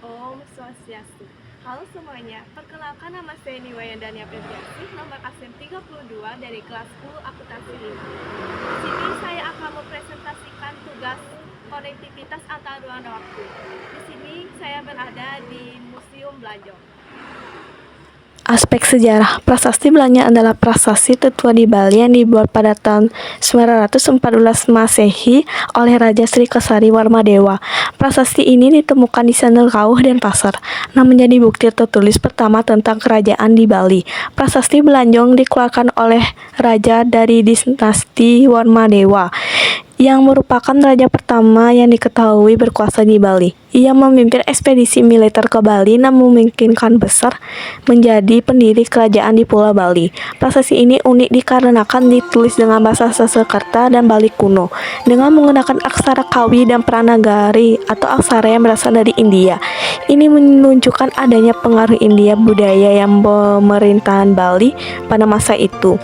Om Swastiastu. Halo semuanya, perkenalkan nama saya Niwayandania Febriasih, nomor absen 32 dari kelas 10 akuntansi 5. Di sini saya akan mempresentasikan tugas konektivitas antar ruang dan waktu. Di sini saya berada di Museum Blanjong. Aspek sejarah, prasasti Belanja adalah prasasti tertua di Bali yang dibuat pada tahun 914 Masehi oleh Raja Sri Kesari Warmadewa. Prasasti ini ditemukan di Sandal Kauh dan Pasar, nah menjadi bukti tertulis pertama tentang kerajaan di Bali. Prasasti Belanjong dikeluarkan oleh raja dari dinasti Warmadewa, yang merupakan raja pertama yang diketahui berkuasa di Bali. Ia memimpin ekspedisi militer ke Bali dan memungkinkan besar menjadi pendiri kerajaan di Pulau Bali. Prasasti ini unik dikarenakan ditulis dengan bahasa Sanskerta dan Bali kuno, dengan menggunakan aksara Kawi dan Pranagari atau aksara yang berasal dari India. Ini menunjukkan adanya pengaruh India budaya yang pemerintahan Bali pada masa itu.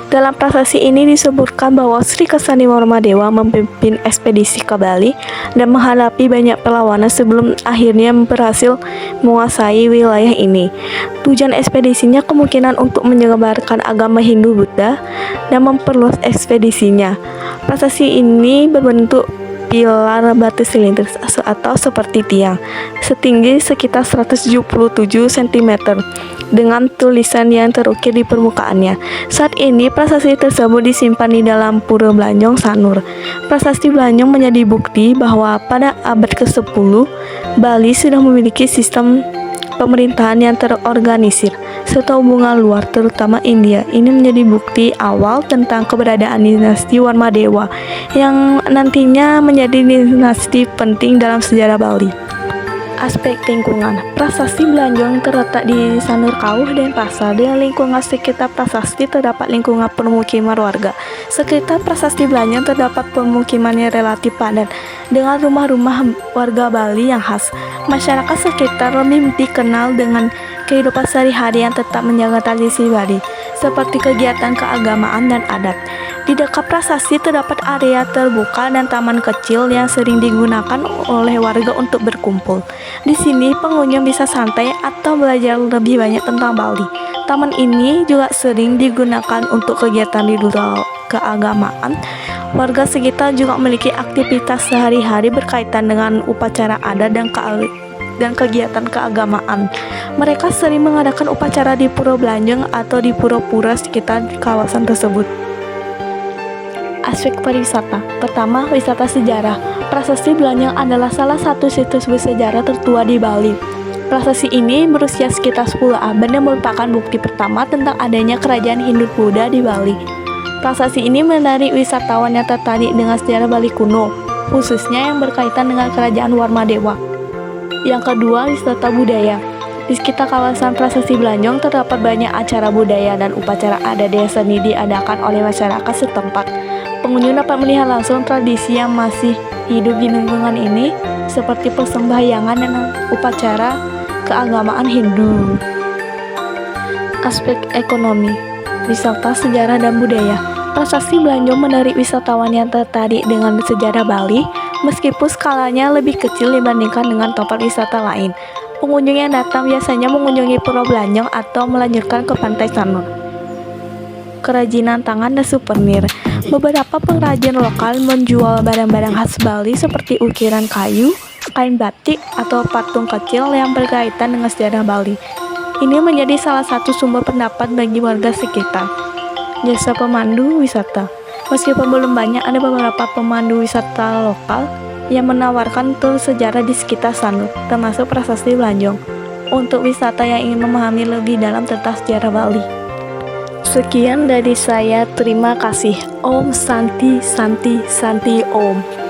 Dalam prasasti ini disebutkan bahwa Sri Kesari Warmadewa memimpin ekspedisi ke Bali dan menghadapi banyak perlawanan sebelum akhirnya berhasil menguasai wilayah ini. Tujuan ekspedisinya kemungkinan untuk menyebarkan agama Hindu-Buddha dan memperluas ekspedisinya. Prasasti ini berbentuk pilar batu silindris atau seperti tiang, setinggi sekitar 177 cm dengan tulisan yang terukir di permukaannya. Saat ini prasasti tersebut disimpan di dalam Pura Blanjong Sanur. Prasasti Blanjong menjadi bukti bahwa pada abad ke-10 Bali sudah memiliki sistem pemerintahan yang terorganisir serta hubungan luar, terutama India. Ini menjadi bukti awal tentang keberadaan dinasti Warmadewa yang nantinya menjadi dinasti penting dalam sejarah Bali. Aspek lingkungan, prasasti Blanjong terletak di Sanur Kauh dan Pasar. Di lingkungan sekitar prasasti terdapat lingkungan permukiman warga. Sekitar prasasti Blanjong terdapat pemukiman yang relatif padat dengan rumah-rumah warga Bali yang khas. Masyarakat sekitar lebih dikenal dengan kehidupan sehari-hari yang tetap menjaga tradisi Bali, seperti kegiatan keagamaan dan adat. Di dekat prasasti terdapat area terbuka dan taman kecil yang sering digunakan oleh warga untuk berkumpul. Di sini pengunjung bisa santai atau belajar lebih banyak tentang Bali. Taman ini juga sering digunakan untuk kegiatan di luar keagamaan. Warga sekitar juga memiliki aktivitas sehari-hari berkaitan dengan upacara adat dan kegiatan keagamaan. Mereka sering mengadakan upacara di Pura Blanjong atau di pura-pura sekitar kawasan tersebut. Aspek pariwisata. Pertama, wisata sejarah. Prasasti Blanjong adalah salah satu situs bersejarah tertua di Bali. Prasasti ini berusia sekitar 10 abad dan merupakan bukti pertama tentang adanya kerajaan Hindu-Buddha di Bali. Prasasti ini menarik wisatawan yang tertarik dengan sejarah Bali kuno, khususnya yang berkaitan dengan kerajaan Warmadewa. Yang kedua, wisata budaya. Di sekitar kawasan prasasti Blanjong terdapat banyak acara budaya dan upacara adat yang seni diadakan oleh masyarakat setempat. Pengunjung dapat melihat langsung tradisi yang masih hidup di lingkungan ini, seperti persembahyangan dan upacara keagamaan Hindu. Aspek ekonomi, wisata sejarah dan budaya. Prasasti Blanjong menarik wisatawan yang tertarik dengan sejarah Bali, meskipun skalanya lebih kecil dibandingkan dengan tempat wisata lain. Pengunjung yang datang biasanya mengunjungi Pura Blanjong atau melanjutkan ke Pantai Sanur. Kerajinan tangan dan souvenir. Beberapa pengrajin lokal menjual barang-barang khas Bali seperti ukiran kayu, kain batik, atau patung kecil yang berkaitan dengan sejarah Bali. Ini menjadi salah satu sumber pendapat bagi warga sekitar. Jasa pemandu wisata. Meskipun belum banyak, ada beberapa pemandu wisata lokal yang menawarkan tur sejarah di sekitar Sanur, termasuk prasasti Blanjong, untuk wisata yang ingin memahami lebih dalam tentang sejarah Bali. Sekian dari saya, terima kasih. Om Santi Santi Santi Om.